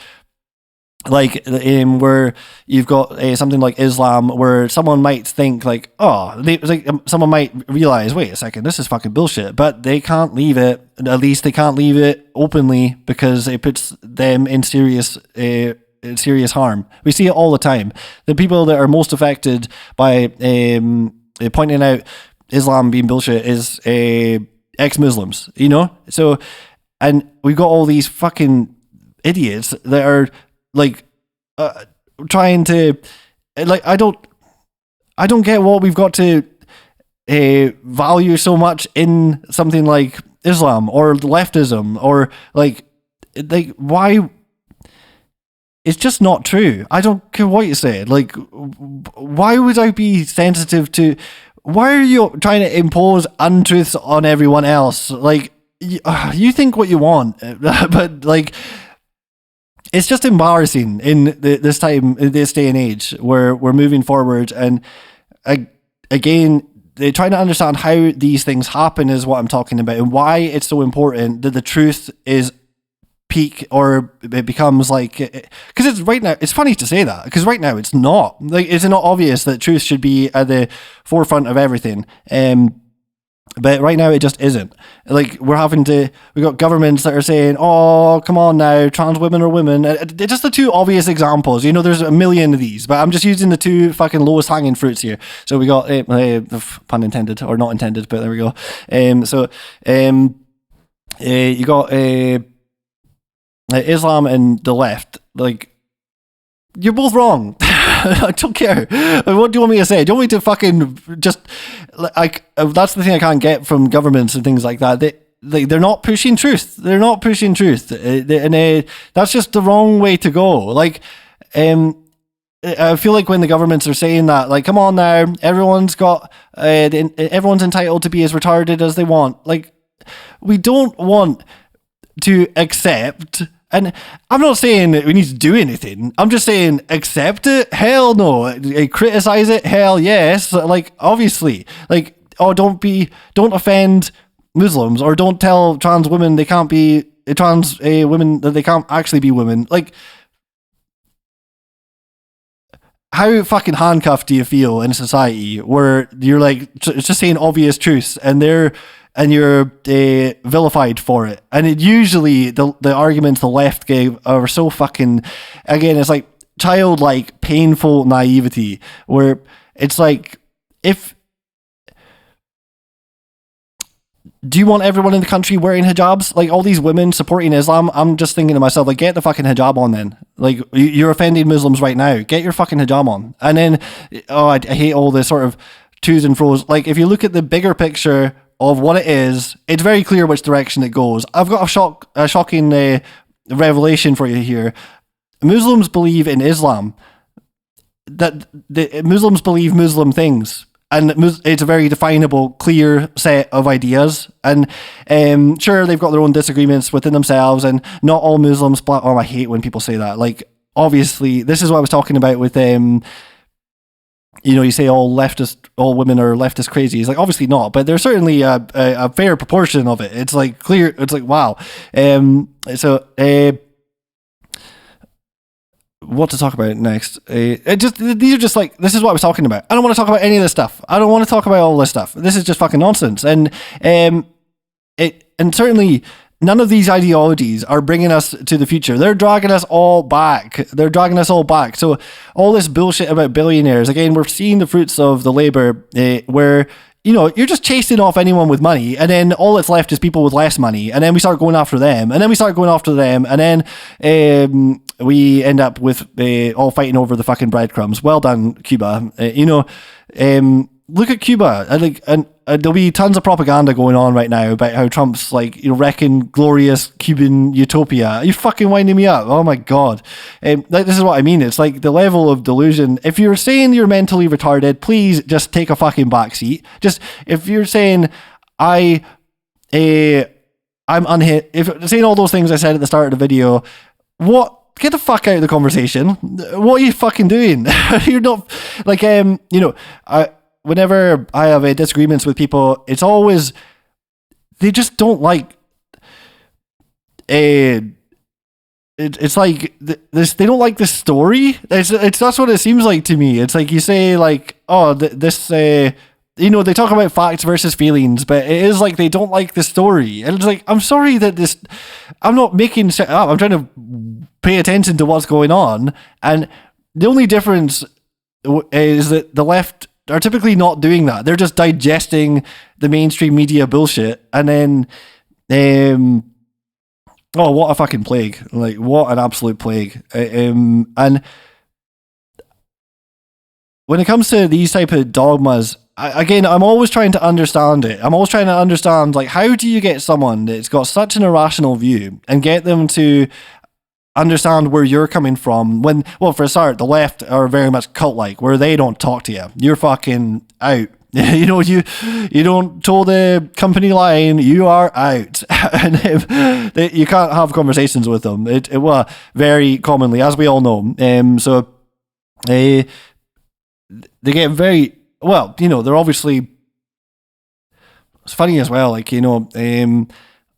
like where you've got something like Islam, where someone might think like, someone might realize, wait a second, this is fucking bullshit, but they can't leave it. At least they can't leave it openly because it puts them in serious harm. We see it all the time. The people that are most affected by pointing out Islam being bullshit is ex-Muslims, So, and we've got all these fucking idiots that are like trying to, like, I don't get what we've got to value so much in something like Islam or leftism or like why. It's just not true. I don't care what you say. Like, why would I be sensitive to? Why are you trying to impose untruths on everyone else? Like, you think what you want, but like, it's just embarrassing in this day and age where we're moving forward. And again, they're trying to understand how these things happen is what I'm talking about, and why it's so important that the truth is peak, or it becomes like, because it's right now, it's funny to say that because right now it's not, like, it's not obvious that truth should be at the forefront of everything, but right now it just isn't. Like, we got governments that are saying, oh, come on now, trans women are women. Just the two obvious examples, there's a million of these, but I'm just using the two fucking lowest hanging fruits here. So we got pun intended, or not intended, but there we go. You got Islam and the left. Like, you're both wrong. I don't care. What do you want me to say? Do you want me to fucking just, like, that's the thing I can't get from governments and things like that. They're not pushing truth. They're not pushing truth. And that's just the wrong way to go. Like, I feel like when the governments are saying that, like, come on now, everyone's entitled to be as retarded as they want. Like, we don't want to accept. And I'm not saying that we need to do anything. I'm just saying accept it. Hell no. Criticize it. Hell yes. Like, obviously, like, don't offend Muslims, or don't tell trans women they can't be trans women, that they can't actually be women. Like, how fucking handcuffed do you feel in a society where you're like, it's just saying obvious truths and you're vilified for it? And it usually, the arguments the left gave are so fucking, again, it's like childlike, painful naivety, where it's like, do you want everyone in the country wearing hijabs? Like, all these women supporting Islam, I'm just thinking to myself, like, get the fucking hijab on then. Like, you're offending Muslims right now. Get your fucking hijab on. And then, I hate all the sort of twos and fro's. Like, if you look at the bigger picture of what it is, it's very clear which direction it goes. I've got a shocking revelation for you here. Muslims believe in Islam. that the Muslims believe Muslim things. And it's a very definable, clear set of ideas. And sure, they've got their own disagreements within themselves, and not all Muslims. I hate when people say that. Like, obviously, this is what I was talking about with you say all women are leftist crazy. It's like, obviously not, but there's certainly a fair proportion of it. It's like clear. It's like, wow. What to talk about next? These are just like, this is what I was talking about. I don't want to talk about any of this stuff. I don't want to talk about all this stuff. This is just fucking nonsense. And certainly none of these ideologies are bringing us to the future. They're dragging us all back. So all this bullshit about billionaires, again, we're seeing the fruits of the labor where, you're just chasing off anyone with money, and then all that's left is people with less money, and then we start going after them, and then we end up with all fighting over the fucking breadcrumbs. Well done, Cuba. Look at Cuba. And there'll be tons of propaganda going on right now about how Trump's wrecking glorious Cuban utopia. Are you fucking winding me up? Oh my God. This is what I mean. It's like the level of delusion. If you're saying you're mentally retarded, please just take a fucking backseat. Just, if you're saying I'm unhit, if saying all those things I said at the start of the video, get the fuck out of the conversation. What are you fucking doing? You're not whenever I have disagreements with people, it's always, they just don't like it's like this. They don't like the story. It's that's what it seems like to me. It's like you say like, oh, they talk about facts versus feelings, but it is like they don't like the story. And it's like, I'm sorry that I'm not making shit up. I'm trying to pay attention to what's going on. And the only difference is that the left are typically not doing that. They're just digesting the mainstream media bullshit. And then, what a fucking plague. Like, what an absolute plague. And when it comes to these type of dogmas, I'm always trying to understand it. I'm always trying to understand, like, how do you get someone that's got such an irrational view and get them to understand where you're coming from when, well, for a start, the left are very much cult-like, where they don't talk to you. You're fucking out. You don't toe the company line, you are out. And you can't have conversations with them. Well, very commonly, as we all know. So they get very, well, they're obviously, it's funny as well, like,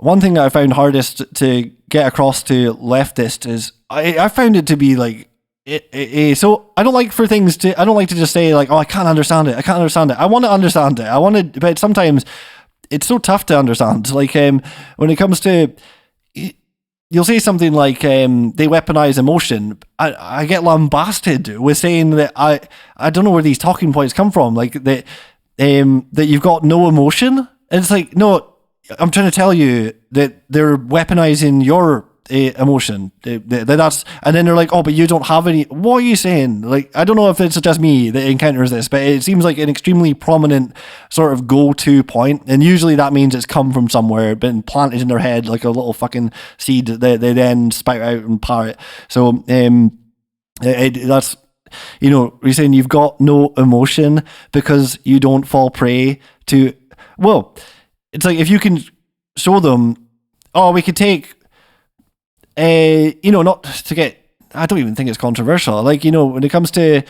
one thing that I found hardest to get across to leftists is I found it to be like, so I don't like to just say like, oh, I can't understand it. I want to understand it. But sometimes it's so tough to understand. Like, when it comes to, you'll say something like, they weaponize emotion. I get lambasted with saying that I don't know where these talking points come from. Like that you've got no emotion. And it's like, no, I'm trying to tell you that they're weaponizing your emotion. That's, and then they're like, oh, but you don't have any. What are you saying? Like, I don't know if it's just me that encounters this, but it seems like an extremely prominent sort of go-to point, and usually that means it's come from somewhere, been planted in their head like a little fucking seed that they then spout out and parrot. So that's, you're saying you've got no emotion because you don't fall prey to, well, it's like if you can show them, oh, we could take, not to get, I don't even think it's controversial. Like, when it comes to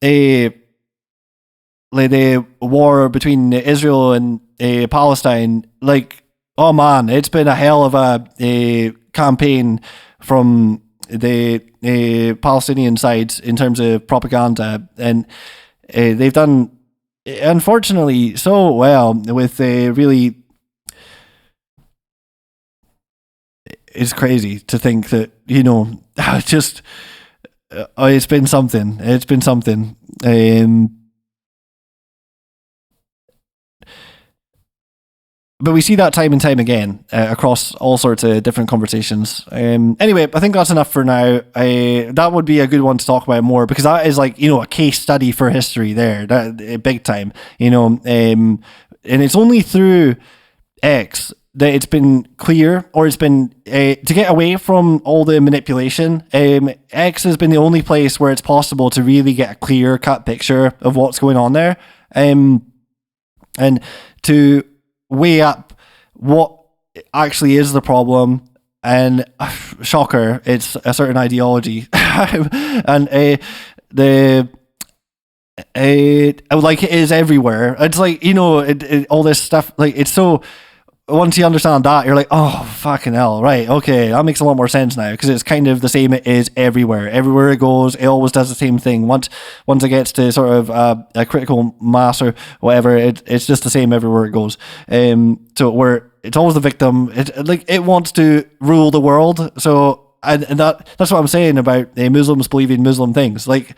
like the war between Israel and Palestine, like, oh man, it's been a hell of a campaign from the Palestinian side in terms of propaganda, and they've done, unfortunately, so well with really. It's crazy to think that, just it's been something. But we see that time and time again across all sorts of different conversations. Anyway, I think that's enough for now. That would be a good one to talk about more, because that is like, a case study for history there, that big time, and it's only through X that it's been clear, or it's been to get away from all the manipulation. X has been the only place where it's possible to really get a clear cut picture of what's going on there, and to weigh up what actually is the problem. And shocker, it's a certain ideology, and like it is everywhere. It's like, you know, all this stuff. Like, it's so. Once you understand that, you're like, oh, fucking hell, right, okay, that makes a lot more sense now, because it's kind of the same. It is everywhere. Everywhere it goes, it always does the same thing. Once it gets to sort of a critical mass or whatever, it's just the same everywhere it goes. So where it's always the victim. It wants to rule the world. So and that's what I'm saying about Muslims believing Muslim things. Like,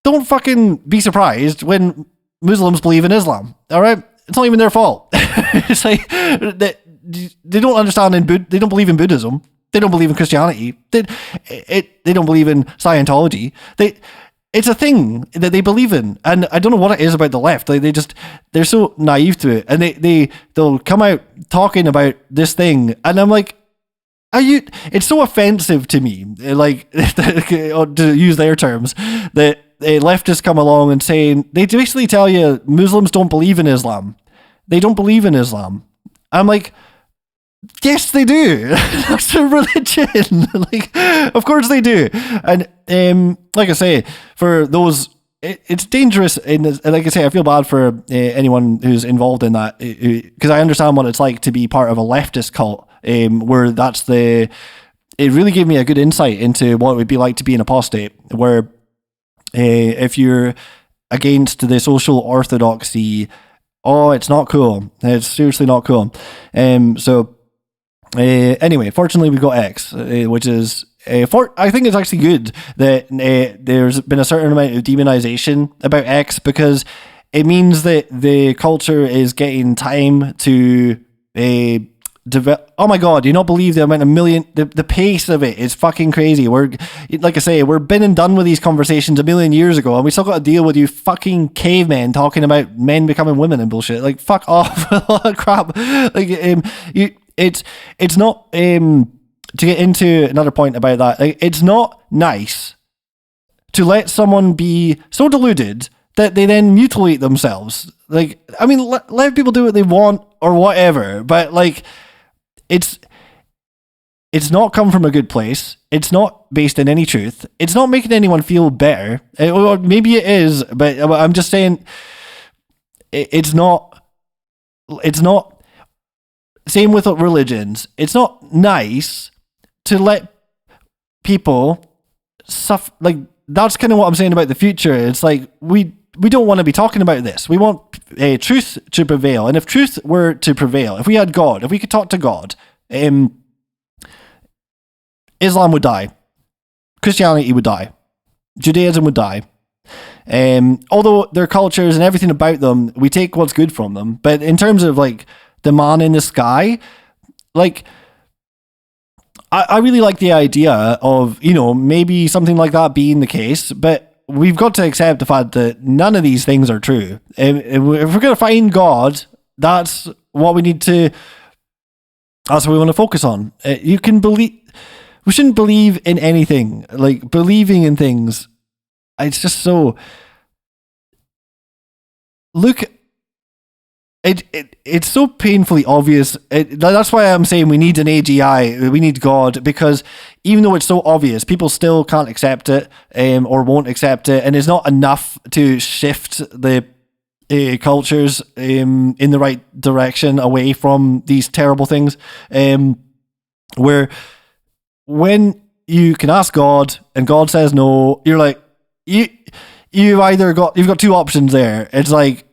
don't fucking be surprised when Muslims believe in Islam. All right. It's not even their fault. It's like they don't understand they don't believe in Buddhism. They don't believe in Christianity. They don't believe in Scientology. It's a thing that they believe in, and I don't know what it is about the left. Like, they're so naive to it, and they'll come out talking about this thing, and I'm like, are you? It's so offensive to me, like, to use their terms, that leftists come along and saying, they basically tell you Muslims don't believe in Islam. They don't believe in Islam. I'm like, yes, they do. That's a religion. Like, of course they do. And like I say, for those, it's dangerous. And like I say, I feel bad for anyone who's involved in that, because I understand what it's like to be part of a leftist cult, where it really gave me a good insight into what it would be like to be an apostate, where if you're against the social orthodoxy, it's not cool. It's seriously not cool. Anyway, fortunately we've got X, which is I think it's actually good that there's been a certain amount of demonization about X, because it means that the culture is getting time to oh my god, you not believe the amount of the pace of it is fucking crazy. We're, like I say, we're been and done with these conversations a million years ago, and we still got to deal with you fucking cavemen talking about men becoming women and bullshit. Like, fuck off. A lot of crap. Like, it's not to get into another point about that, like, it's not nice to let someone be so deluded that they then mutilate themselves. Like, I mean, let people do what they want or whatever, but like, it's not come from a good place. It's not based in any truth. It's not making anyone feel better. Or maybe it is, but I'm just saying it's not. Same with religions. It's not nice to let people suffer. Like, that's kind of what I'm saying about the future. It's like, we don't want to be talking about this. We want truth to prevail. And if truth were to prevail, if we had God, if we could talk to God, Islam would die. Christianity would die. Judaism would die. Although their cultures and everything about them, we take what's good from them. But in terms of, like, the man in the sky, like, I really like the idea of, you know, maybe something like that being the case, but we've got to accept the fact that none of these things are true. If we're going to find God, that's what we need to, that's what we want to focus on. We shouldn't believe in anything. Like, believing in things, it's just so, look, it's so painfully obvious. That's why I'm saying we need an AGI, we need God, because even though it's so obvious, people still can't accept it, or won't accept it, and it's not enough to shift the cultures in the right direction away from these terrible things. Where when you can ask God and God says no, you're like, you've got two options there. It's like,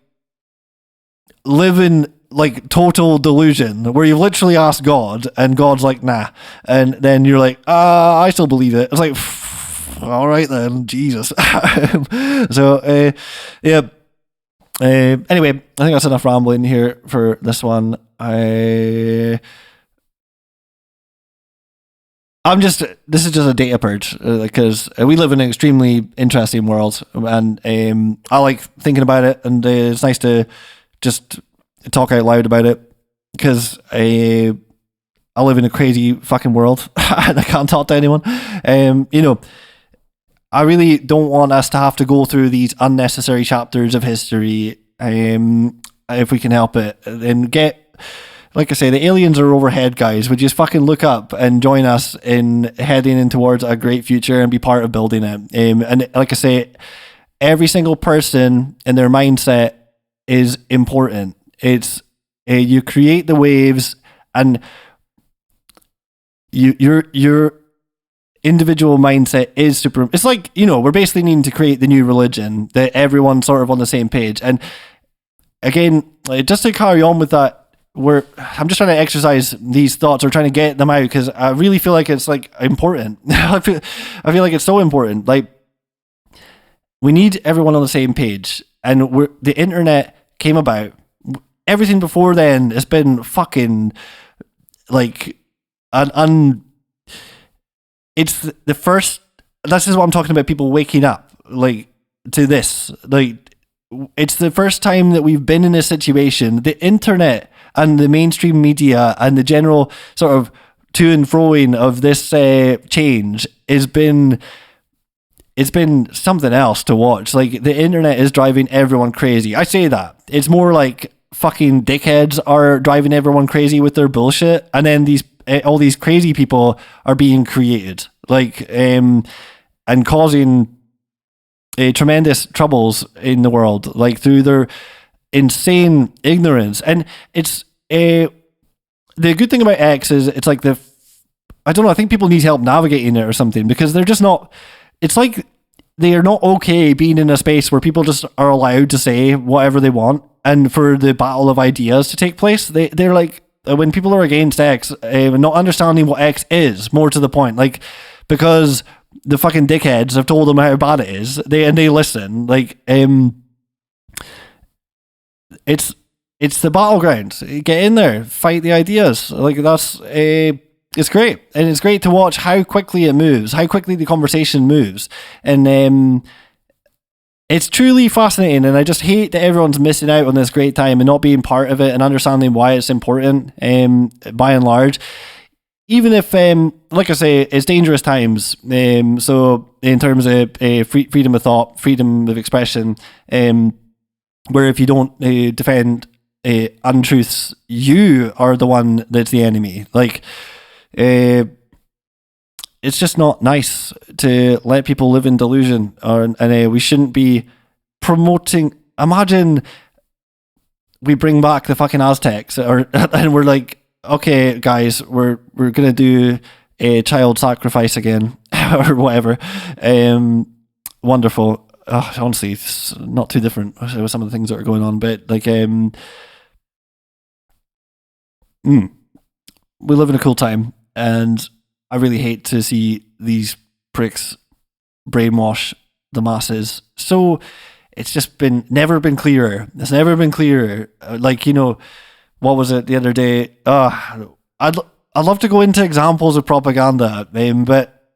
live in, like, total delusion where you literally ask God and God's like, nah, and then you're like, I still believe it. It's like, all right then, Jesus. So yeah, anyway, I think that's enough rambling here for this one. this is just a data purge, because we live in an extremely interesting world, and I like thinking about it, and it's nice to just talk out loud about it, because I live in a crazy fucking world and I can't talk to anyone. You know, I really don't want us to have to go through these unnecessary chapters of history. If we can help it, and like I say, the aliens are overhead, guys. Would you just fucking look up and join us in heading in towards a great future and be part of building it? And like I say, every single person and their mindset is important. It's you create the waves, and your individual mindset is super. It's like, you know, we're basically needing to create the new religion that everyone's sort of on the same page. And again, just to carry on with that, I'm just trying to exercise these thoughts or trying to get them out, because I really feel like it's like important. I feel like it's so important. Like, we need everyone on the same page, and the internet came about. Everything before then has been fucking like it's the first. This is what I'm talking about. People waking up like to this. Like, it's the first time that we've been in a situation. The internet and the mainstream media and the general sort of to and froing of this change it's been something else to watch. Like, the internet is driving everyone crazy. I say that. It's more like fucking dickheads are driving everyone crazy with their bullshit, and then all these crazy people are being created, like, and causing tremendous troubles in the world, like, through their insane ignorance. And it's the good thing about X is it's like I don't know, I think people need help navigating it or something, because they're just not, it's like they are not okay being in a space where people just are allowed to say whatever they want and for the battle of ideas to take place. They're like, when people are against X, not understanding what X is, more to the point, like, because the fucking dickheads have told them how bad it is, they listen. Like, it's the battleground. Get in there, fight the ideas. Like, that's it's great, and it's great to watch how quickly it moves, how quickly the conversation moves, and it's truly fascinating. And I just hate that everyone's missing out on this great time and not being part of it and understanding why it's important. By and large, even if, like I say, it's dangerous times. So in terms of freedom of thought, freedom of expression, where if you don't defend untruths, you are the one that's the enemy. Like, it's just not nice to let people live in delusion, and we shouldn't be promoting. Imagine we bring back the fucking Aztecs, and we're like, okay, guys, we're gonna do a child sacrifice again, or whatever. Wonderful. Honestly, it's not too different with some of the things that are going on, but like, we live in a cool time, and I really hate to see these pricks brainwash the masses. So it's just never been clearer. It's never been clearer. Like, you know, what was it the other day? I'd love to go into examples of propaganda, but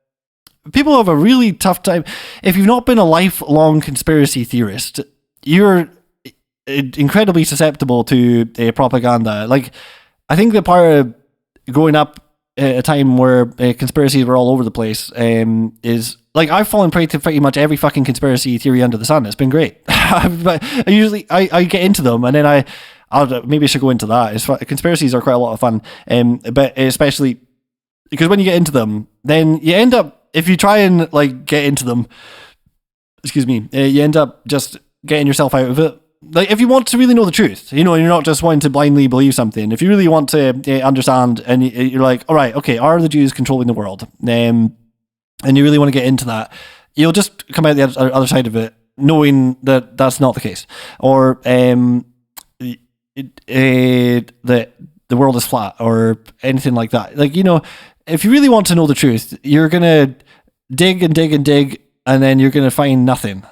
people have a really tough time. If you've not been a lifelong conspiracy theorist, you're incredibly susceptible to propaganda. Like, I think the part of growing up at a time where conspiracies were all over the place is, like, I've fallen prey to pretty much every fucking conspiracy theory under the sun. It's been great. But I get into them, and then maybe I should go into that. Conspiracies are quite a lot of fun, but especially because when you get into them, then you end up, if you try and like get into them, you end up just getting yourself out of it. Like, if you want to really know the truth, you know, you're not just wanting to blindly believe something. If you really want to understand, and you're like, all right, okay, are the Jews controlling the world? And you really want to get into that, you'll just come out the other side of it knowing that that's not the case, or that the world is flat, or anything like that. Like, you know, if you really want to know the truth, you're gonna dig and dig and dig, and then you're gonna find nothing.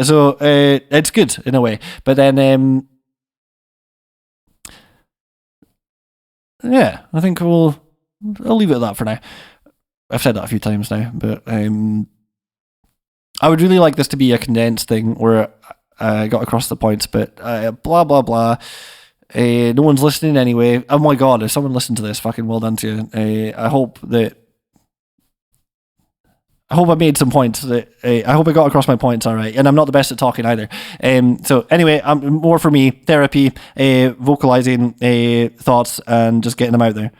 So it's good in a way, but then yeah, I think I'll leave it at that for now. I've said that a few times now, but I would really like this to be a condensed thing where I got across the points, but blah blah blah. No one's listening anyway. Oh my god, if someone listened to this, fucking well done to you. I hope I made some points. I hope I got across my points all right. And I'm not the best at talking either. So anyway, more for me, therapy, vocalizing thoughts and just getting them out there.